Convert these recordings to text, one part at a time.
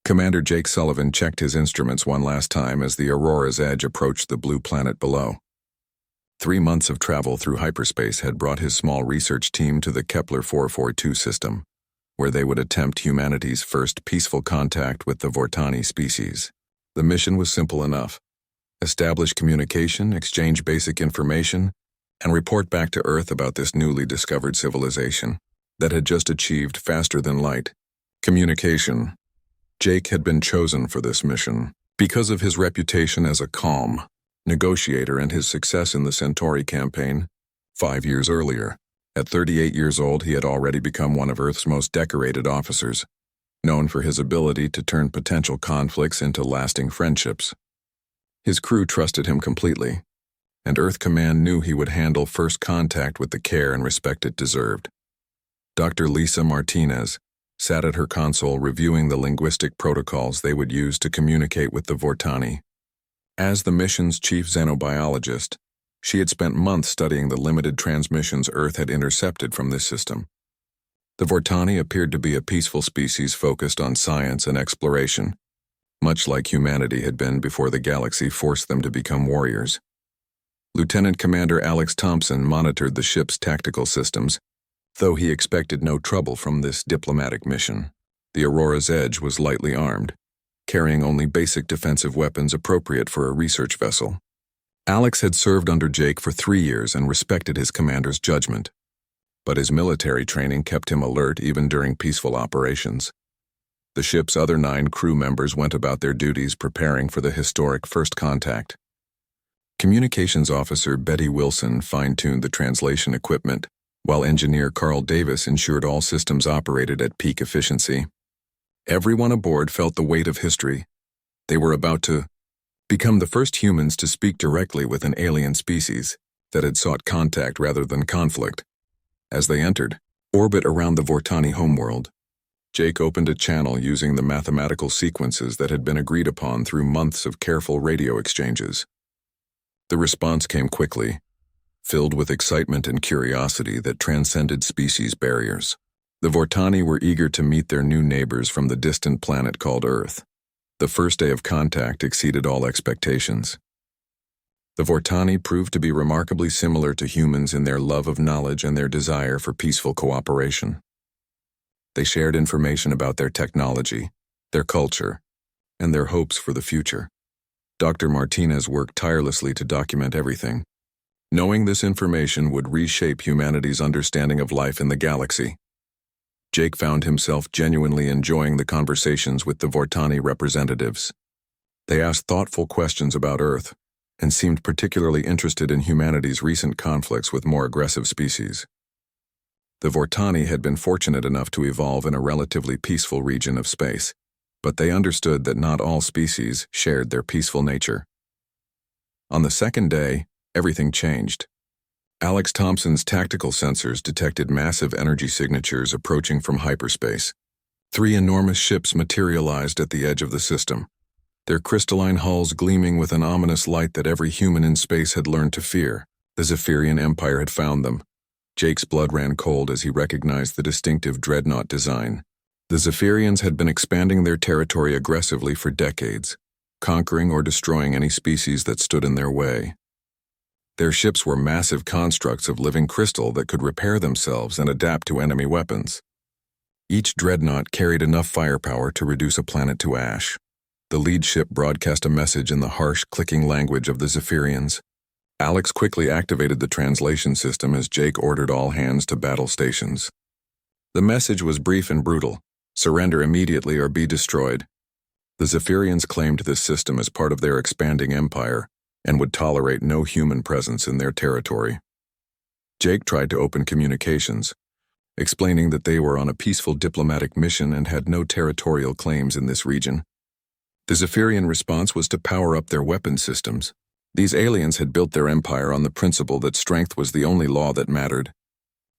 Commander Jake Sullivan checked his instruments one last time as the Aurora's edge approached the blue planet below. 3 months of travel through hyperspace had brought his small research team to the Kepler 442 system, where they would attempt humanity's first peaceful contact with the Vortani species. The mission was simple enough: establish communication, exchange basic information, and report back to Earth about this newly discovered civilization that had just achieved faster-than-light communication. Jake had been chosen for this mission because of his reputation as a calm negotiator and his success in the Centauri campaign 5 years earlier. At 38 years old, he had already become one of Earth's most decorated officers, known for his ability to turn potential conflicts into lasting friendships. His crew trusted him completely, and Earth Command knew he would handle first contact with the care and respect it deserved. Dr. Lisa Martinez sat at her console reviewing the linguistic protocols they would use to communicate with the Vortani. As the mission's chief xenobiologist, she had spent months studying the limited transmissions Earth had intercepted from this system. The Vortani appeared to be a peaceful species focused on science and exploration, much like humanity had been before the galaxy forced them to become warriors. Lieutenant Commander Alex Thompson monitored the ship's tactical systems, though he expected no trouble from this diplomatic mission. The Aurora's edge was lightly armed, carrying only basic defensive weapons appropriate for a research vessel. Alex had served under Jake for 3 years and respected his commander's judgment, but his military training kept him alert even during peaceful operations. The ship's other 9 crew members went about their duties preparing for the historic first contact. Communications officer Betty Wilson fine-tuned the translation equipment, while engineer Carl Davis ensured all systems operated at peak efficiency. Everyone aboard felt the weight of history. They were about to become the first humans to speak directly with an alien species that had sought contact rather than conflict. As they entered orbit around the Vortani homeworld, Jake opened a channel using the mathematical sequences that had been agreed upon through months of careful radio exchanges. The response came quickly, filled with excitement and curiosity that transcended species barriers. The Vortani were eager to meet their new neighbors from the distant planet called Earth. The first day of contact exceeded all expectations. The Vortani proved to be remarkably similar to humans in their love of knowledge and their desire for peaceful cooperation. They shared information about their technology, their culture, and their hopes for the future. Dr. Martinez worked tirelessly to document everything, knowing this information would reshape humanity's understanding of life in the galaxy. Jake found himself genuinely enjoying the conversations with the Vortani representatives. They asked thoughtful questions about Earth and seemed particularly interested in humanity's recent conflicts with more aggressive species. The Vortani had been fortunate enough to evolve in a relatively peaceful region of space, but they understood that not all species shared their peaceful nature. On the second day, everything changed. Alex Thompson's tactical sensors detected massive energy signatures approaching from hyperspace. 3 enormous ships materialized at the edge of the system, their crystalline hulls gleaming with an ominous light that every human in space had learned to fear. The Zephyrian Empire had found them. Jake's blood ran cold as he recognized the distinctive dreadnought design. The Zephyrians had been expanding their territory aggressively for decades, conquering or destroying any species that stood in their way. Their ships were massive constructs of living crystal that could repair themselves and adapt to enemy weapons. Each dreadnought carried enough firepower to reduce a planet to ash. The lead ship broadcast a message in the harsh, clicking language of the Zephyrians. Alex quickly activated the translation system as Jake ordered all hands to battle stations. The message was brief and brutal: surrender immediately or be destroyed. The Zephyrians claimed this system as part of their expanding empire and would tolerate no human presence in their territory. Jake tried to open communications, explaining that they were on a peaceful diplomatic mission and had no territorial claims in this region. The Zephyrian response was to power up their weapon systems. These aliens had built their empire on the principle that strength was the only law that mattered,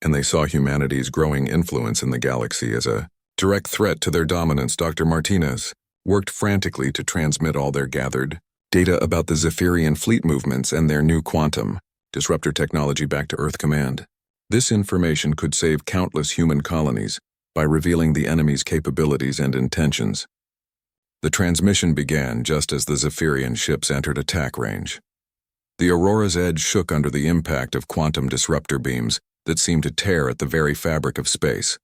and they saw humanity's growing influence in the galaxy as a direct threat to their dominance. Dr. Martinez worked frantically to transmit all their gathered data about the Zephyrian fleet movements and their new quantum disruptor technology back to Earth Command. This information could save countless human colonies by revealing the enemy's capabilities and intentions. The transmission began just as the Zephyrian ships entered attack range. The Aurora's edge shook under the impact of quantum disruptor beams that seemed to tear at the very fabric of space.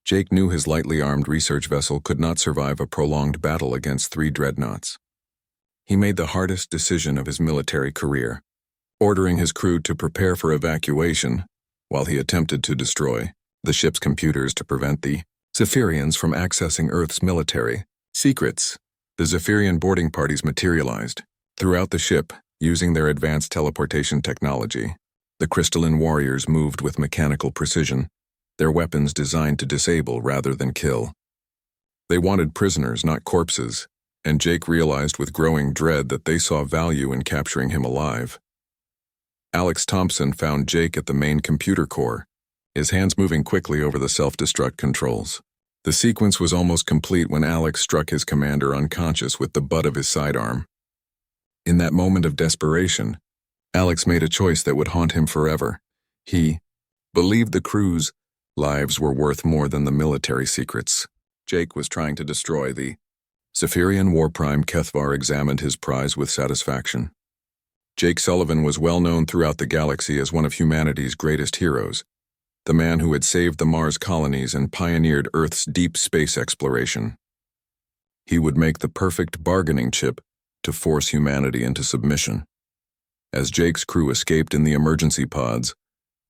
Jake knew his lightly armed research vessel could not survive a prolonged battle against 3 dreadnoughts. He made the hardest decision of his military career, ordering his crew to prepare for evacuation while he attempted to destroy the ship's computers to prevent the Zephyrians from accessing Earth's military secrets. The Zephyrian boarding parties materialized throughout the ship using their advanced teleportation technology. The crystalline warriors moved with mechanical precision, their weapons designed to disable rather than kill. They wanted prisoners, not corpses, and Jake realized with growing dread that they saw value in capturing him alive. Alex Thompson found Jake at the main computer core, his hands moving quickly over the self-destruct controls. The sequence was almost complete when Alex struck his commander unconscious with the butt of his sidearm. In that moment of desperation, Alex made a choice that would haunt him forever. He believed the crew's lives were worth more than the military secrets. Jake was trying to destroy the Zephyrian War. Prime Kethvar examined his prize with satisfaction. Jake Sullivan was well known throughout the galaxy as one of humanity's greatest heroes, the man who had saved the Mars colonies and pioneered Earth's deep space exploration. He would make the perfect bargaining chip to force humanity into submission. As Jake's crew escaped in the emergency pods,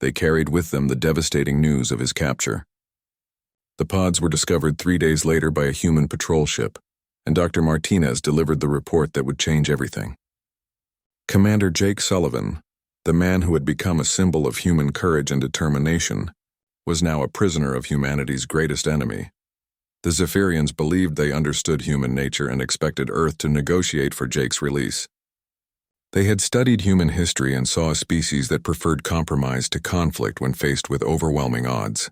they carried with them the devastating news of his capture. The pods were discovered 3 days later by a human patrol ship, and Dr. Martinez delivered the report that would change everything. Commander Jake Sullivan, the man who had become a symbol of human courage and determination, was now a prisoner of humanity's greatest enemy. The Zephyrians believed they understood human nature and expected Earth to negotiate for Jake's release. They had studied human history and saw a species that preferred compromise to conflict when faced with overwhelming odds.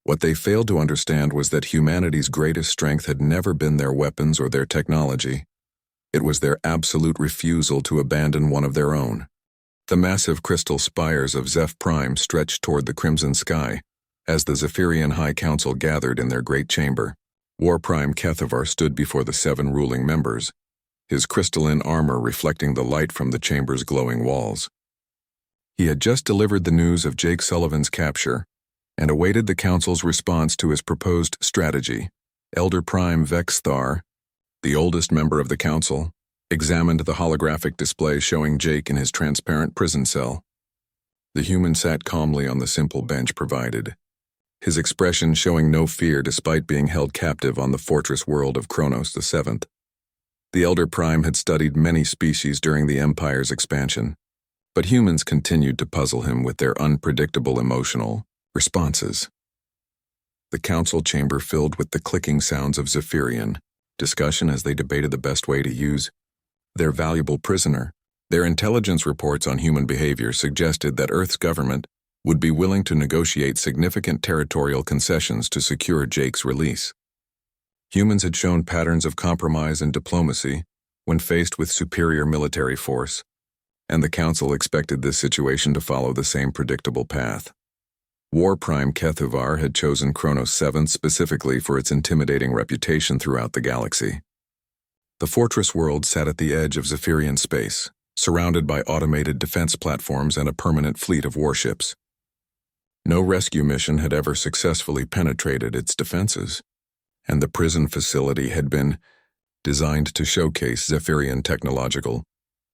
What they failed to understand was that humanity's greatest strength had never been their weapons or their technology. It was their absolute refusal to abandon one of their own. The massive crystal spires of Zeph Prime stretched toward the crimson sky as the Zephyrian High Council gathered in their great chamber. War Prime Kethvar stood before the 7 ruling members, his crystalline armor reflecting the light from the chamber's glowing walls. He had just delivered the news of Jake Sullivan's capture and awaited the council's response to his proposed strategy. Elder Prime Vexthar, the oldest member of the council, examined the holographic display showing Jake in his transparent prison cell. The human sat calmly on the simple bench provided, his expression showing no fear despite being held captive on the fortress world of Kronos VII. The Elder Prime had studied many species during the Empire's expansion, but humans continued to puzzle him with their unpredictable emotional responses. The council chamber filled with the clicking sounds of Zephyrian discussion as they debated the best way to use their valuable prisoner. Their intelligence reports on human behavior suggested that Earth's government would be willing to negotiate significant territorial concessions to secure Jake's release. Humans had shown patterns of compromise and diplomacy when faced with superior military force, and the Council expected this situation to follow the same predictable path. War Prime Kethvar had chosen Kronos VII specifically for its intimidating reputation throughout the galaxy. The fortress world sat at the edge of Zephyrian space, surrounded by automated defense platforms and a permanent fleet of warships. No rescue mission had ever successfully penetrated its defenses, and the prison facility had been designed to showcase Zephyrian technological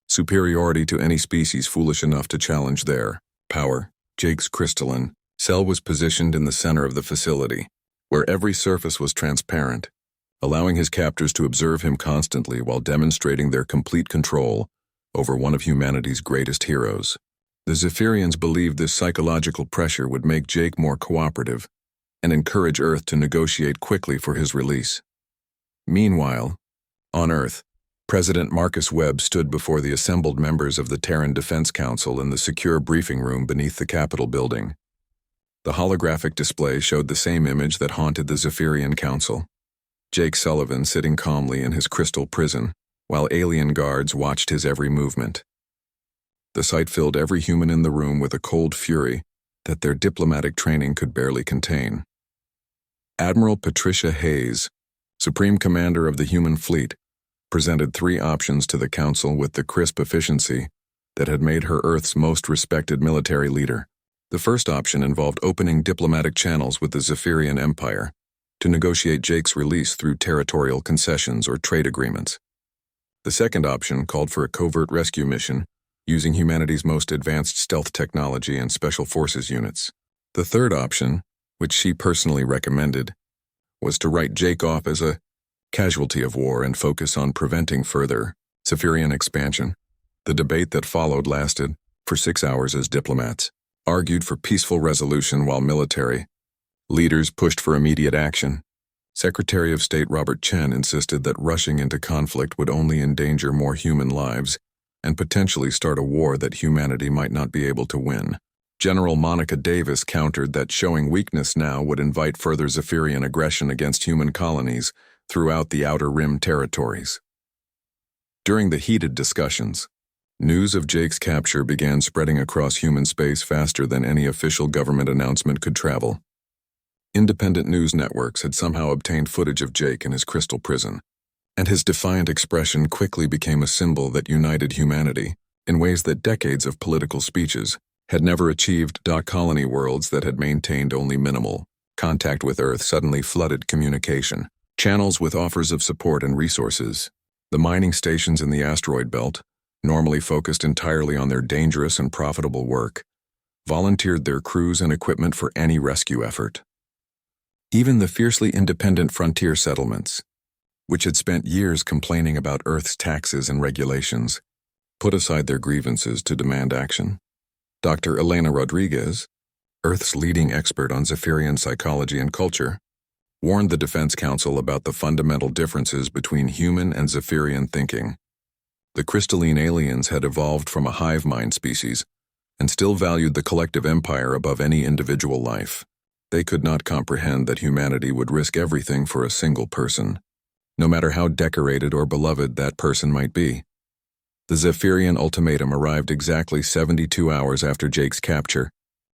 superiority to any species foolish enough to challenge their power. Jake's crystalline cell was positioned in the center of the facility, where every surface was transparent, allowing his captors to observe him constantly while demonstrating their complete control over one of humanity's greatest heroes. The Zephyrians believed this psychological pressure would make Jake more cooperative and encourage Earth to negotiate quickly for his release. Meanwhile, on Earth, President Marcus Webb stood before the assembled members of the Terran Defense Council in the secure briefing room beneath the Capitol building. The holographic display showed the same image that haunted the Zephyrian Council: Jake Sullivan sitting calmly in his crystal prison, while alien guards watched his every movement. The sight filled every human in the room with a cold fury that their diplomatic training could barely contain. Admiral Patricia Hayes, Supreme Commander of the human fleet, presented 3 options to the Council with the crisp efficiency that had made her Earth's most respected military leader. The first option involved opening diplomatic channels with the Zephyrian Empire to negotiate Jake's release through territorial concessions or trade agreements. The second option called for a covert rescue mission using humanity's most advanced stealth technology and special forces units. The third option, which she personally recommended, was to write Jake off as a casualty of war and focus on preventing further Zephyrian expansion. The debate that followed lasted for 6 hours as diplomats argued for peaceful resolution while military leaders pushed for immediate action. Secretary of State Robert Chen insisted that rushing into conflict would only endanger more human lives and potentially start a war that humanity might not be able to win. General Monica Davis countered that showing weakness now would invite further Zephyrian aggression against human colonies throughout the Outer Rim territories. During the heated discussions, news of Jake's capture began spreading across human space faster than any official government announcement could travel. Independent news networks had somehow obtained footage of Jake in his crystal prison, and his defiant expression quickly became a symbol that united humanity in ways that decades of political speeches had never achieved. Colony worlds that had maintained only minimal contact with Earth suddenly flooded communication channels with offers of support and resources. The mining stations in the asteroid belt, normally focused entirely on their dangerous and profitable work, volunteered their crews and equipment for any rescue effort. Even the fiercely independent frontier settlements, which had spent years complaining about Earth's taxes and regulations, put aside their grievances to demand action. Dr. Elena Rodriguez, Earth's leading expert on Zephyrian psychology and culture, warned the Defense Council about the fundamental differences between human and Zephyrian thinking. The crystalline aliens had evolved from a hive mind species and still valued the collective empire above any individual life. They could not comprehend that humanity would risk everything for a single person, no matter how decorated or beloved that person might be. The Zephyrian ultimatum arrived exactly 72 hours after Jake's capture,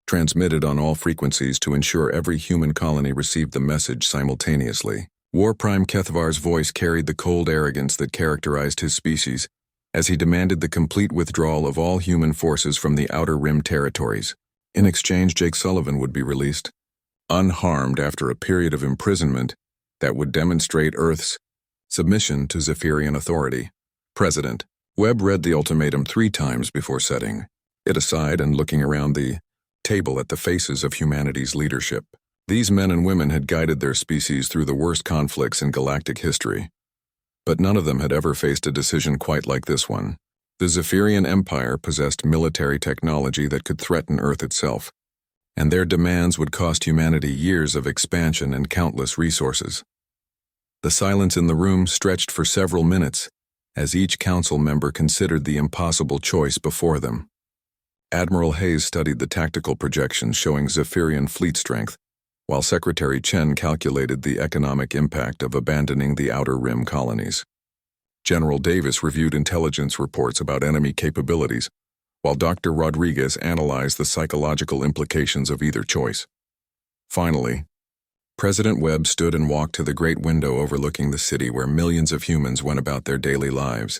transmitted on all frequencies to ensure every human colony received the message simultaneously. War Prime Kethvar's voice carried the cold arrogance that characterized his species as he demanded the complete withdrawal of all human forces from the Outer Rim territories. In exchange, Jake Sullivan would be released, unharmed after a period of imprisonment that would demonstrate Earth's submission to Zephyrian authority. President Webb read the ultimatum 3 times before setting it aside and looking around the table at the faces of humanity's leadership. These men and women had guided their species through the worst conflicts in galactic history, but none of them had ever faced a decision quite like this one. The Zephyrian Empire possessed military technology that could threaten Earth itself, and their demands would cost humanity years of expansion and countless resources. The silence in the room stretched for several minutes as each council member considered the impossible choice before them. Admiral Hayes studied the tactical projections showing Zephyrian fleet strength, while Secretary Chen calculated the economic impact of abandoning the Outer Rim colonies. General Davis reviewed intelligence reports about enemy capabilities, while Dr. Rodriguez analyzed the psychological implications of either choice. Finally, President Webb stood and walked to the great window overlooking the city where millions of humans went about their daily lives,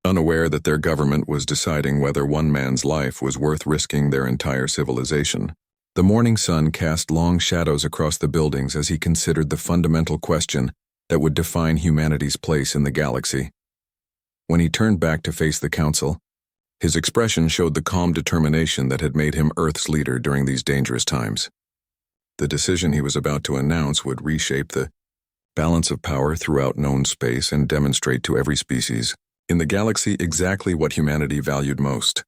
unaware that their government was deciding whether one man's life was worth risking their entire civilization. The morning sun cast long shadows across the buildings as he considered the fundamental question that would define humanity's place in the galaxy. When he turned back to face the council, his expression showed the calm determination that had made him Earth's leader during these dangerous times. The decision he was about to announce would reshape the balance of power throughout known space and demonstrate to every species in the galaxy exactly what humanity valued most.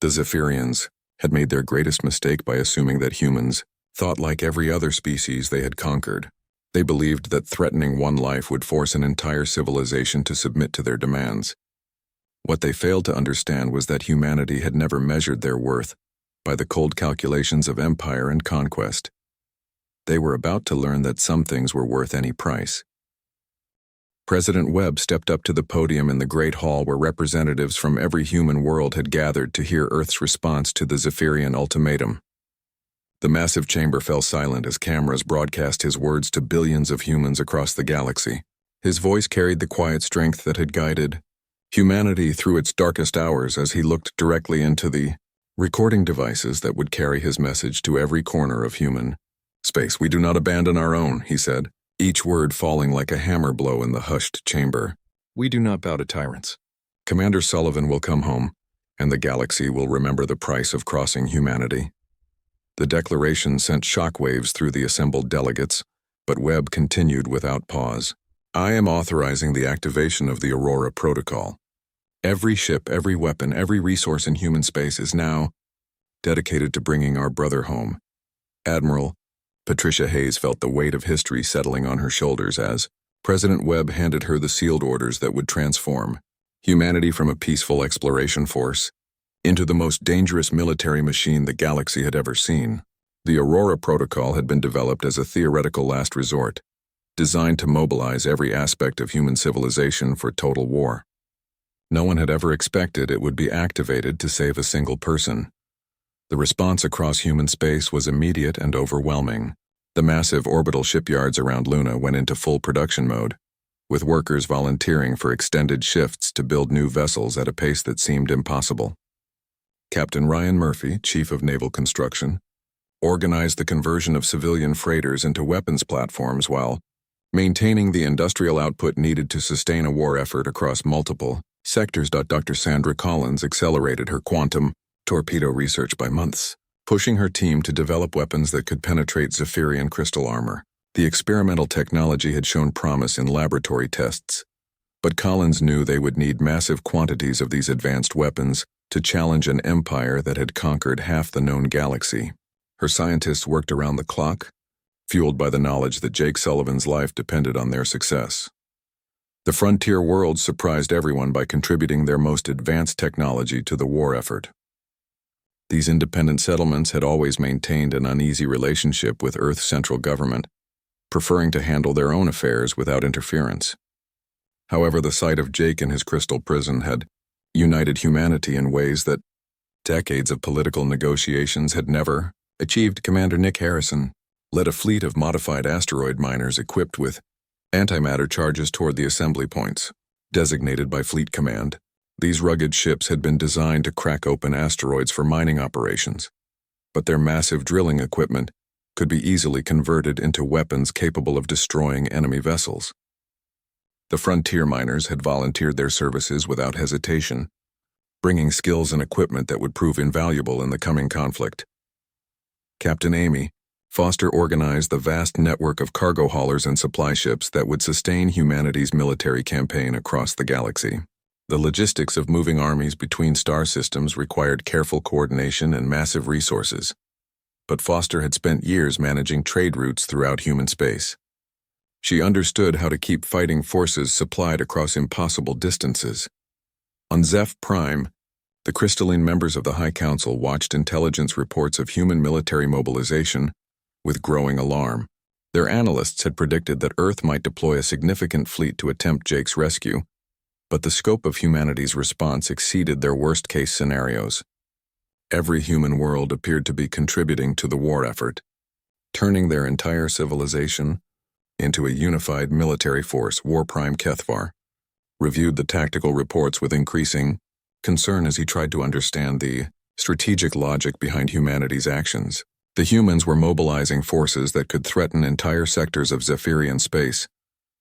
The Zephyrians had made their greatest mistake by assuming that humans thought like every other species they had conquered. They believed that threatening one life would force an entire civilization to submit to their demands. What they failed to understand was that humanity had never measured their worth by the cold calculations of empire and conquest. They were about to learn that some things were worth any price. President Webb stepped up to the podium in the Great Hall where representatives from every human world had gathered to hear Earth's response to the Zephyrian ultimatum. The massive chamber fell silent as cameras broadcast his words to billions of humans across the galaxy. His voice carried the quiet strength that had guided humanity through its darkest hours as he looked directly into the recording devices that would carry his message to every corner of human space. "We do not abandon our own," he said, each word falling like a hammer blow in the hushed chamber. "We do not bow to tyrants. Commander Sullivan will come home, and the galaxy will remember the price of crossing humanity." The declaration sent shockwaves through the assembled delegates, but Webb continued without pause. "I am authorizing the activation of the Aurora Protocol. Every ship, every weapon, every resource in human space is now dedicated to bringing our brother home." Admiral Patricia Hayes felt the weight of history settling on her shoulders as President Webb handed her the sealed orders that would transform humanity from a peaceful exploration force into the most dangerous military machine the galaxy had ever seen. The Aurora Protocol had been developed as a theoretical last resort, designed to mobilize every aspect of human civilization for total war. No one had ever expected it would be activated to save a single person. The response across human space was immediate and overwhelming. The massive orbital shipyards around Luna went into full production mode, with workers volunteering for extended shifts to build new vessels at a pace that seemed impossible. Captain Ryan Murphy, Chief of Naval Construction, organized the conversion of civilian freighters into weapons platforms while maintaining the industrial output needed to sustain a war effort across multiple sectors. Dr. Sandra Collins accelerated her quantum torpedo research by months, pushing her team to develop weapons that could penetrate Zephyrian crystal armor. The experimental technology had shown promise in laboratory tests, but Collins knew they would need massive quantities of these advanced weapons to challenge an empire that had conquered half the known galaxy. Her scientists worked around the clock, fueled by the knowledge that Jake Sullivan's life depended on their success. The frontier worlds surprised everyone by contributing their most advanced technology to the war effort. These independent settlements had always maintained an uneasy relationship with Earth's central government, preferring to handle their own affairs without interference. However, the sight of Jake in his crystal prison had united humanity in ways that decades of political negotiations had never achieved. Commander Nick Harrison led a fleet of modified asteroid miners equipped with antimatter charges toward the assembly points, designated by Fleet Command. These rugged ships had been designed to crack open asteroids for mining operations, but their massive drilling equipment could be easily converted into weapons capable of destroying enemy vessels. The frontier miners had volunteered their services without hesitation, bringing skills and equipment that would prove invaluable in the coming conflict. Captain Amy Foster organized the vast network of cargo haulers and supply ships that would sustain humanity's military campaign across the galaxy. The logistics of moving armies between star systems required careful coordination and massive resources, but Foster had spent years managing trade routes throughout human space. She understood how to keep fighting forces supplied across impossible distances. On Zeph Prime, the crystalline members of the High Council watched intelligence reports of human military mobilization with growing alarm. Their analysts had predicted that Earth might deploy a significant fleet to attempt Jake's rescue, but the scope of humanity's response exceeded their worst-case scenarios. Every human world appeared to be contributing to the war effort, turning their entire civilization into a unified military force. War Prime Kethvar reviewed the tactical reports with increasing concern as he tried to understand the strategic logic behind humanity's actions. The humans were mobilizing forces that could threaten entire sectors of Zephyrian space,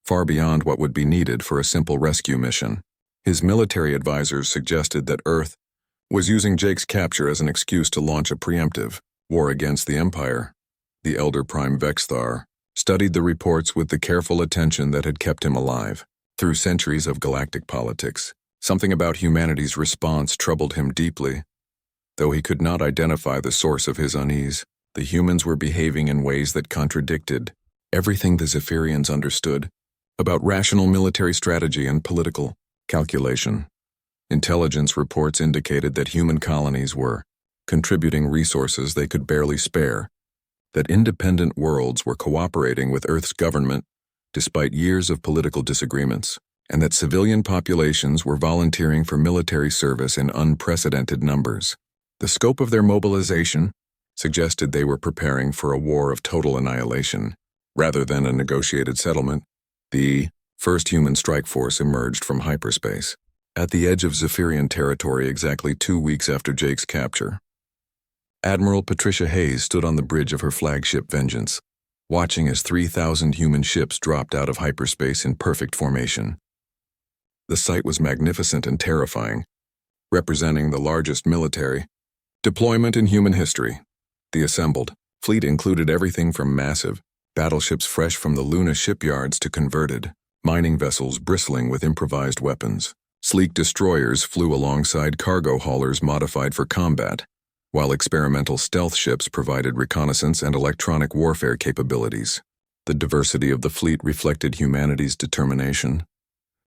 far beyond what would be needed for a simple rescue mission. His military advisors suggested that Earth was using Jake's capture as an excuse to launch a preemptive war against the Empire. The Elder Prime Vexthar studied the reports with the careful attention that had kept him alive through centuries of galactic politics. Something about humanity's response troubled him deeply, though he could not identify the source of his unease. The humans were behaving in ways that contradicted everything the Zephyrians understood about rational military strategy and political calculation. Intelligence reports indicated that human colonies were contributing resources they could barely spare, that independent worlds were cooperating with Earth's government despite years of political disagreements, and that civilian populations were volunteering for military service in unprecedented numbers. The scope of their mobilization suggested they were preparing for a war of total annihilation, rather than a negotiated settlement. The First human strike force emerged from hyperspace, at the edge of Zephyrian territory exactly 2 weeks after Jake's capture. Admiral Patricia Hayes stood on the bridge of her flagship Vengeance, watching as 3,000 human ships dropped out of hyperspace in perfect formation. The sight was magnificent and terrifying, representing the largest military deployment in human history. The assembled fleet included everything from massive battleships fresh from the Luna shipyards to converted mining vessels bristling with improvised weapons. Sleek destroyers flew alongside cargo haulers modified for combat, while experimental stealth ships provided reconnaissance and electronic warfare capabilities. The diversity of the fleet reflected humanity's determination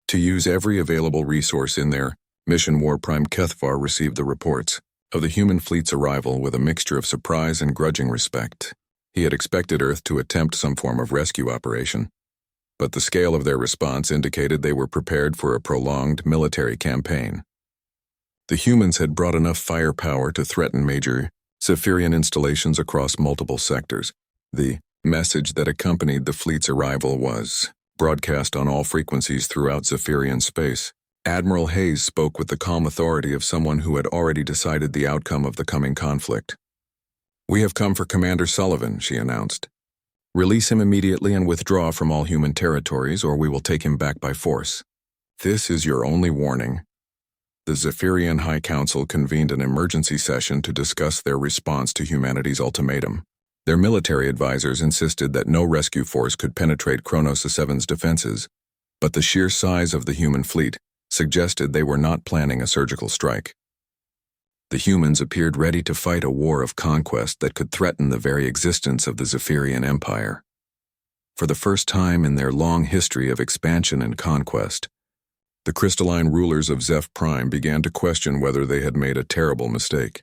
to use every available resource in their mission. War Prime Kethvar received the reports of the human fleet's arrival with a mixture of surprise and grudging respect. He had expected Earth to attempt some form of rescue operation, but the scale of their response indicated they were prepared for a prolonged military campaign. The humans had brought enough firepower to threaten major Zephyrian installations across multiple sectors. The message that accompanied the fleet's arrival was broadcast on all frequencies throughout Zephyrian space. Admiral Hayes spoke with the calm authority of someone who had already decided the outcome of the coming conflict. "We have come for Commander Sullivan," she announced. "Release him immediately and withdraw from all human territories, or we will take him back by force. This is your only warning." The Zephyrian High Council convened an emergency session to discuss their response to humanity's ultimatum. Their military advisors insisted that no rescue force could penetrate Kronos VII's defenses, but the sheer size of the human fleet suggested they were not planning a surgical strike. The humans appeared ready to fight a war of conquest that could threaten the very existence of the Zephyrian Empire. For the first time in their long history of expansion and conquest, the crystalline rulers of Zeph Prime began to question whether they had made a terrible mistake.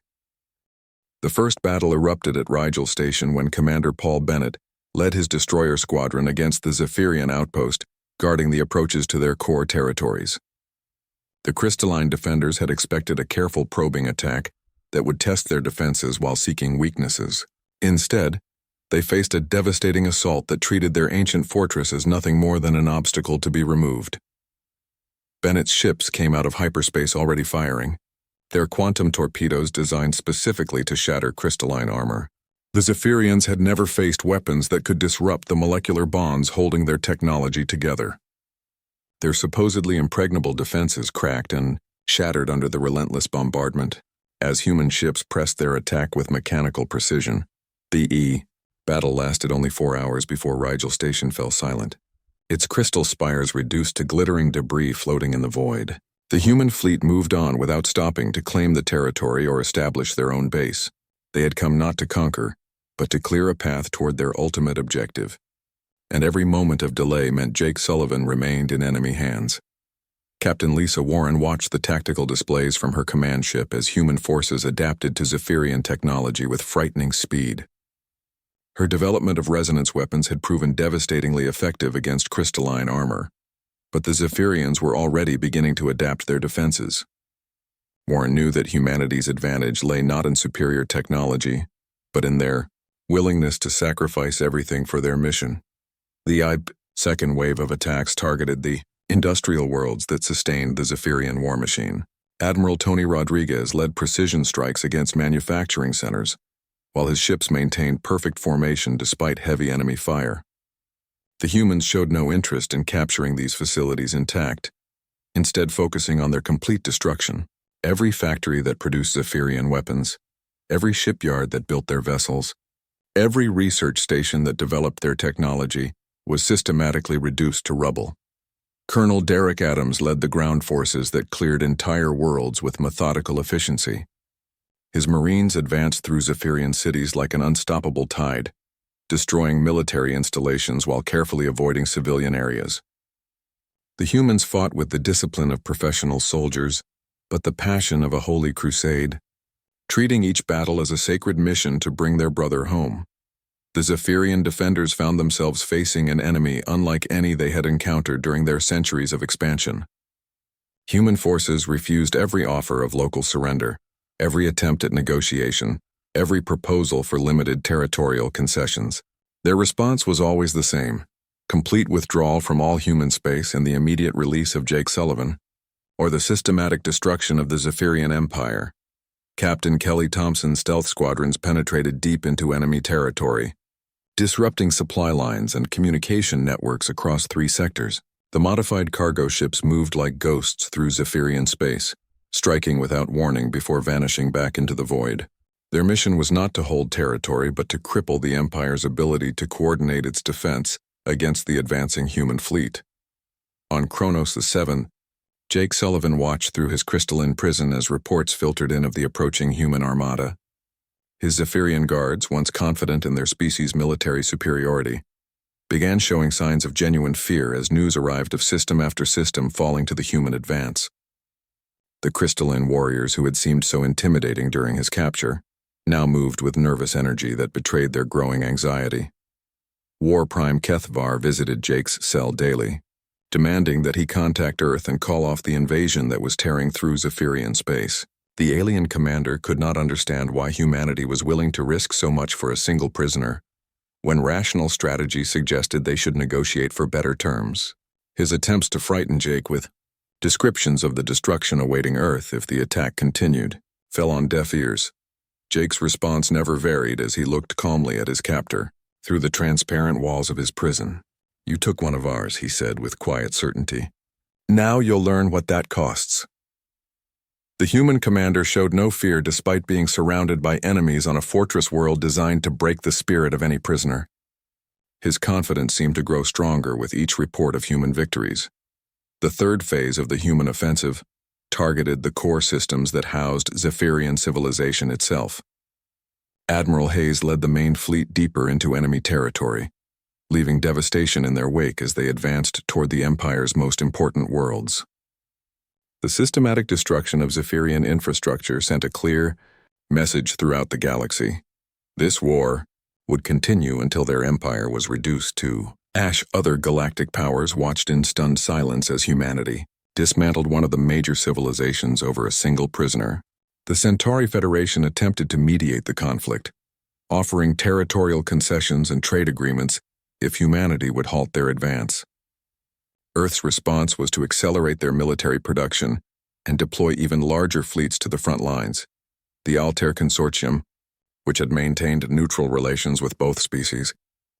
The first battle erupted at Rigel Station when Commander Paul Bennett led his destroyer squadron against the Zephyrian outpost, guarding the approaches to their core territories. The crystalline defenders had expected a careful probing attack that would test their defenses while seeking weaknesses. Instead, they faced a devastating assault that treated their ancient fortress as nothing more than an obstacle to be removed. Bennett's ships came out of hyperspace already firing, their quantum torpedoes designed specifically to shatter crystalline armor. The Zephyrians had never faced weapons that could disrupt the molecular bonds holding their technology together. Their supposedly impregnable defenses cracked and shattered under the relentless bombardment. As human ships pressed their attack with mechanical precision, the battle lasted only 4 hours before Rigel Station fell silent. Its crystal spires reduced to glittering debris floating in the void. The human fleet moved on without stopping to claim the territory or establish their own base. They had come not to conquer, but to clear a path toward their ultimate objective. And every moment of delay meant Jake Sullivan remained in enemy hands. Captain Lisa Warren watched the tactical displays from her command ship as human forces adapted to Zephyrian technology with frightening speed. Her development of resonance weapons had proven devastatingly effective against crystalline armor, but the Zephyrians were already beginning to adapt their defenses. Warren knew that humanity's advantage lay not in superior technology, but in their willingness to sacrifice everything for their mission. The second wave of attacks targeted the industrial worlds that sustained the Zephyrian war machine. Admiral Tony Rodriguez led precision strikes against manufacturing centers, while his ships maintained perfect formation despite heavy enemy fire. The humans showed no interest in capturing these facilities intact, instead focusing on their complete destruction. Every factory that produced Zephyrian weapons, every shipyard that built their vessels, every research station that developed their technology was systematically reduced to rubble. Colonel Derek Adams led the ground forces that cleared entire worlds with methodical efficiency. His Marines advanced through Zephyrian cities like an unstoppable tide, destroying military installations while carefully avoiding civilian areas. The humans fought with the discipline of professional soldiers, but the passion of a holy crusade, treating each battle as a sacred mission to bring their brother home. The Zephyrian defenders found themselves facing an enemy unlike any they had encountered during their centuries of expansion. Human forces refused every offer of local surrender, every attempt at negotiation, every proposal for limited territorial concessions. Their response was always the same: complete withdrawal from all human space and the immediate release of Jake Sullivan, or the systematic destruction of the Zephyrian Empire. Captain Kelly Thompson's stealth squadrons penetrated deep into enemy territory, disrupting supply lines and communication networks across 3 sectors. The modified cargo ships moved like ghosts through Zephyrian space, striking without warning before vanishing back into the void. Their mission was not to hold territory, but to cripple the Empire's ability to coordinate its defense against the advancing human fleet. On Kronos VII, Jake Sullivan watched through his crystalline prison as reports filtered in of the approaching human armada. His Zephyrian guards, once confident in their species' military superiority, began showing signs of genuine fear as news arrived of system after system falling to the human advance. The crystalline warriors who had seemed so intimidating during his capture now moved with nervous energy that betrayed their growing anxiety. War Prime Kethvar visited Jake's cell daily, demanding that he contact Earth and call off the invasion that was tearing through Zephyrian space. The alien commander could not understand why humanity was willing to risk so much for a single prisoner, when rational strategy suggested they should negotiate for better terms. His attempts to frighten Jake with descriptions of the destruction awaiting Earth if the attack continued fell on deaf ears. Jake's response never varied as he looked calmly at his captor through the transparent walls of his prison. "You took one of ours," he said with quiet certainty. "Now you'll learn what that costs." The human commander showed no fear despite being surrounded by enemies on a fortress world designed to break the spirit of any prisoner. His confidence seemed to grow stronger with each report of human victories. The third phase of the human offensive targeted the core systems that housed Zephyrian civilization itself. Admiral Hayes led the main fleet deeper into enemy territory, leaving devastation in their wake as they advanced toward the Empire's most important worlds. The systematic destruction of Zephyrian infrastructure sent a clear message throughout the galaxy. This war would continue until their empire was reduced to ash. Other galactic powers watched in stunned silence as humanity dismantled one of the major civilizations over a single prisoner. The Centauri Federation attempted to mediate the conflict, offering territorial concessions and trade agreements if humanity would halt their advance. Earth's response was to accelerate their military production and deploy even larger fleets to the front lines. The Altair Consortium, which had maintained neutral relations with both species,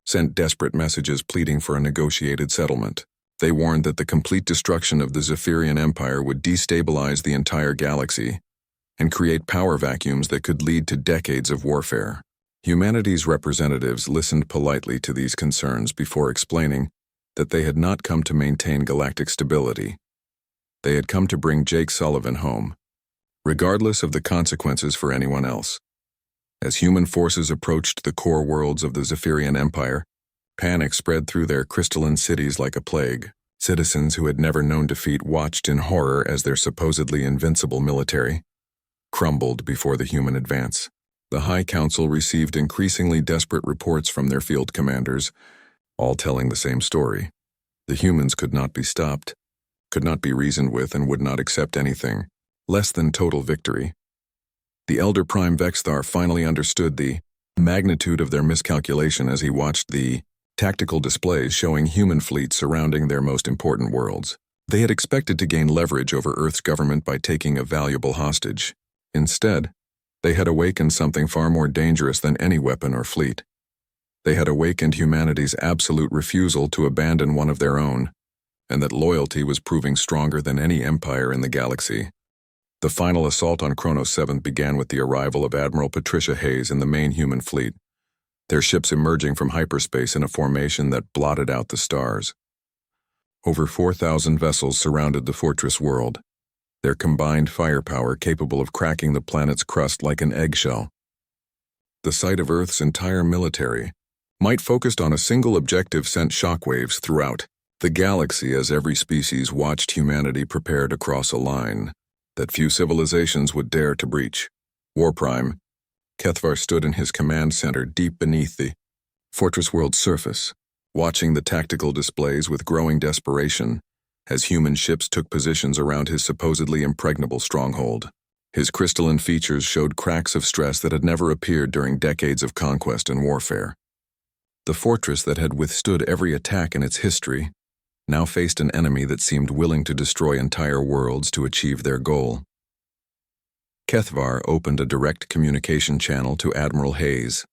sent desperate messages pleading for a negotiated settlement. They warned that the complete destruction of the Zephyrian Empire would destabilize the entire galaxy and create power vacuums that could lead to decades of warfare. Humanity's representatives listened politely to these concerns before explaining that they had not come to maintain galactic stability. They had come to bring Jake Sullivan home, regardless of the consequences for anyone else. As human forces approached the core worlds of the Zephyrian Empire, panic spread through their crystalline cities like a plague. Citizens who had never known defeat watched in horror as their supposedly invincible military crumbled before the human advance. The High Council received increasingly desperate reports from their field commanders, all telling the same story. The humans could not be stopped, could not be reasoned with, and would not accept anything less than total victory. The Elder Prime Vexthar finally understood the magnitude of their miscalculation as he watched the tactical displays showing human fleets surrounding their most important worlds. They had expected to gain leverage over Earth's government by taking a valuable hostage. Instead, they had awakened something far more dangerous than any weapon or fleet. They had awakened humanity's absolute refusal to abandon one of their own, and that loyalty was proving stronger than any empire in the galaxy. The final assault on Kronos 7 began with the arrival of Admiral Patricia Hayes in the main human fleet, their ships emerging from hyperspace in a formation that blotted out the stars. Over 4,000 vessels surrounded the fortress world, their combined firepower capable of cracking the planet's crust like an eggshell. The sight of Earth's entire military might focused on a single objective sent shockwaves throughout the galaxy as every species watched humanity prepare to cross a line that few civilizations would dare to breach. War Prime Kethvar stood in his command center deep beneath the fortress world's surface, watching the tactical displays with growing desperation as human ships took positions around his supposedly impregnable stronghold. His crystalline features showed cracks of stress that had never appeared during decades of conquest and warfare. The fortress that had withstood every attack in its history now faced an enemy that seemed willing to destroy entire worlds to achieve their goal. Kethvar opened a direct communication channel to Admiral Hayes,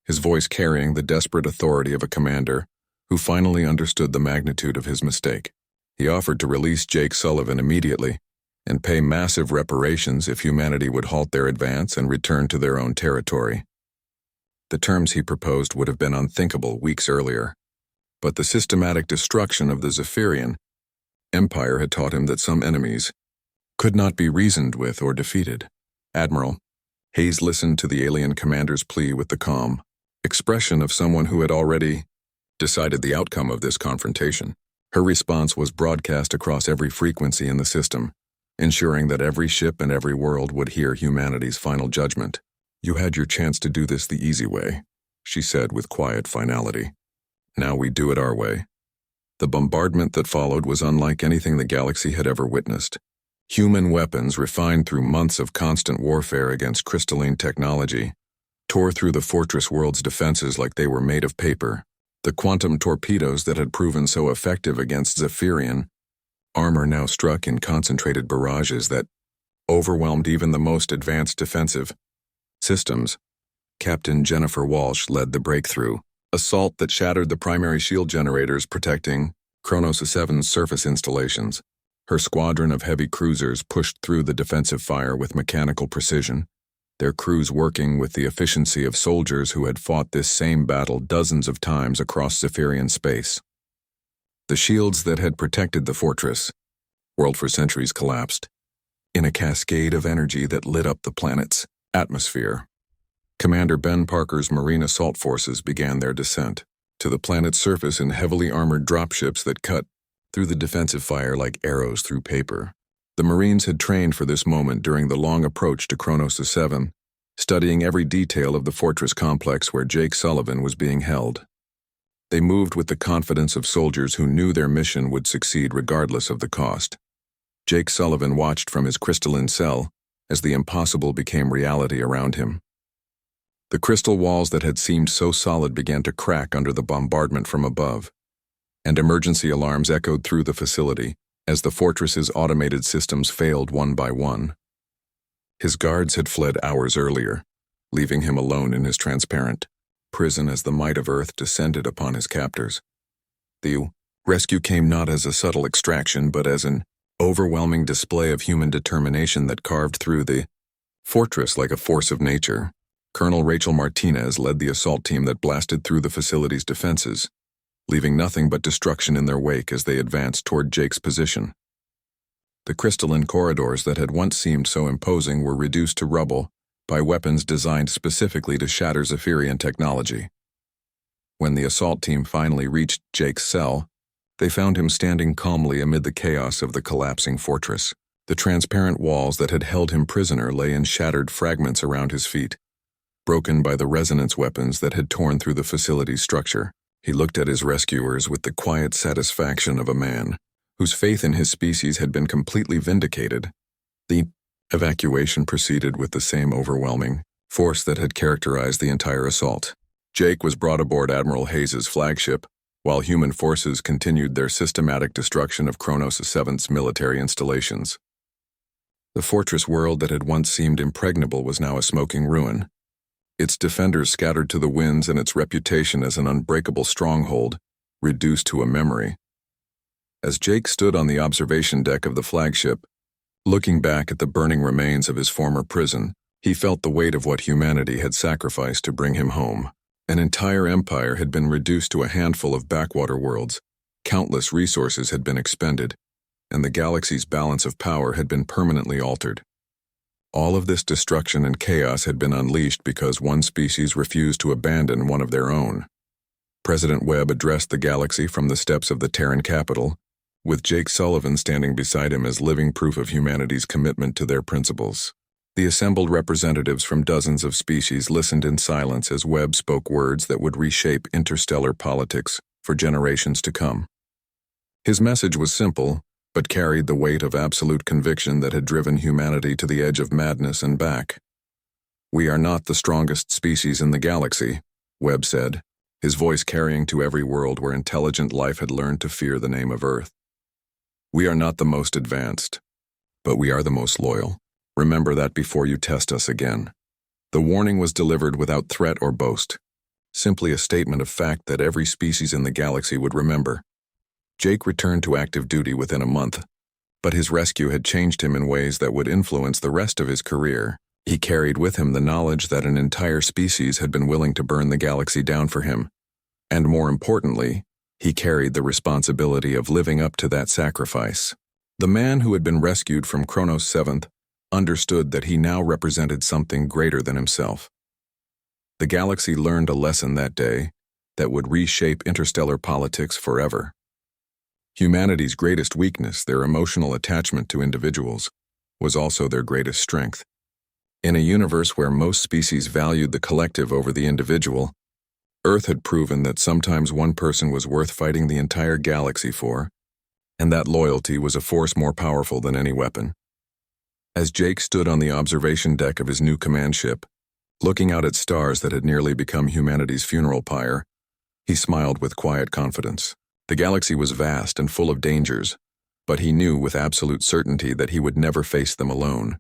his voice carrying the desperate authority of a commander who finally understood the magnitude of his mistake. He offered to release Jake Sullivan immediately and pay massive reparations if humanity would halt their advance and return to their own territory. The terms he proposed would have been unthinkable weeks earlier, but the systematic destruction of the Zephyrian Empire had taught him that some enemies could not be reasoned with or defeated. Admiral Hayes listened to the alien commander's plea with the calm expression of someone who had already decided the outcome of this confrontation. Her response was broadcast across every frequency in the system, ensuring that every ship and every world would hear humanity's final judgment. "You had your chance to do this the easy way," she said with quiet finality. "Now we do it our way." The bombardment that followed was unlike anything the galaxy had ever witnessed. Human weapons, refined through months of constant warfare against crystalline technology, tore through the fortress world's defenses like they were made of paper. The quantum torpedoes that had proven so effective against Zephyrian armor now struck in concentrated barrages that overwhelmed even the most advanced defensive systems. Captain Jennifer Walsh led the breakthrough assault that shattered the primary shield generators protecting Kronos 7's surface installations. Her squadron of heavy cruisers pushed through the defensive fire with mechanical precision, their crews working with the efficiency of soldiers who had fought this same battle dozens of times across Zephyrian space. The shields that had protected the fortress world for centuries collapsed in a cascade of energy that lit up the planet's atmosphere. Commander Ben Parker's Marine assault forces began their descent to the planet's surface in heavily armored dropships that cut through the defensive fire like arrows through paper. The Marines had trained for this moment during the long approach to Kronos 7, studying every detail of the fortress complex where Jake Sullivan was being held. They moved with the confidence of soldiers who knew their mission would succeed regardless of the cost. Jake Sullivan watched from his crystalline cell as the impossible became reality around him. The crystal walls that had seemed so solid began to crack under the bombardment from above, and emergency alarms echoed through the facility as the fortress's automated systems failed one by one. His guards had fled hours earlier, leaving him alone in his transparent prison as the might of Earth descended upon his captors. The rescue came not as a subtle extraction, but as an overwhelming display of human determination that carved through the fortress like a force of nature. Colonel Rachel Martinez led the assault team that blasted through the facility's defenses, leaving nothing but destruction in their wake as they advanced toward Jake's position. The crystalline corridors that had once seemed so imposing were reduced to rubble by weapons designed specifically to shatter Zephyrian technology. When the assault team finally reached Jake's cell, they found him standing calmly amid the chaos of the collapsing fortress. The transparent walls that had held him prisoner lay in shattered fragments around his feet, broken by the resonance weapons that had torn through the facility's structure. He looked at his rescuers with the quiet satisfaction of a man whose faith in his species had been completely vindicated. The evacuation proceeded with the same overwhelming force that had characterized the entire assault. Jake was brought aboard Admiral Hayes's flagship, while human forces continued their systematic destruction of Kronos 7's military installations. The fortress world that had once seemed impregnable was now a smoking ruin, its defenders scattered to the winds and its reputation as an unbreakable stronghold reduced to a memory. As Jake stood on the observation deck of the flagship, looking back at the burning remains of his former prison, he felt the weight of what humanity had sacrificed to bring him home. An entire empire had been reduced to a handful of backwater worlds, countless resources had been expended, and the galaxy's balance of power had been permanently altered. All of this destruction and chaos had been unleashed because one species refused to abandon one of their own. President Webb addressed the galaxy from the steps of the Terran capital, with Jake Sullivan standing beside him as living proof of humanity's commitment to their principles. The assembled representatives from dozens of species listened in silence as Webb spoke words that would reshape interstellar politics for generations to come. His message was simple, but carried the weight of absolute conviction that had driven humanity to the edge of madness and back. "We are not the strongest species in the galaxy," Webb said, his voice carrying to every world where intelligent life had learned to fear the name of Earth. We are not the most advanced, but we are the most loyal. Remember that before you test us again. The warning was delivered without threat or boast, simply a statement of fact that every species in the galaxy would remember. Jake returned to active duty within a month, but his rescue had changed him in ways that would influence the rest of his career. He carried with him the knowledge that an entire species had been willing to burn the galaxy down for him, and more importantly, he carried the responsibility of living up to that sacrifice. The man who had been rescued from Kronos 7th understood that he now represented something greater than himself. The galaxy learned a lesson that day that would reshape interstellar politics forever. Humanity's greatest weakness, their emotional attachment to individuals, was also their greatest strength. In a universe where most species valued the collective over the individual, Earth had proven that sometimes one person was worth fighting the entire galaxy for, and that loyalty was a force more powerful than any weapon. As Jake stood on the observation deck of his new command ship, looking out at stars that had nearly become humanity's funeral pyre, he smiled with quiet confidence. The galaxy was vast and full of dangers, but he knew with absolute certainty that he would never face them alone.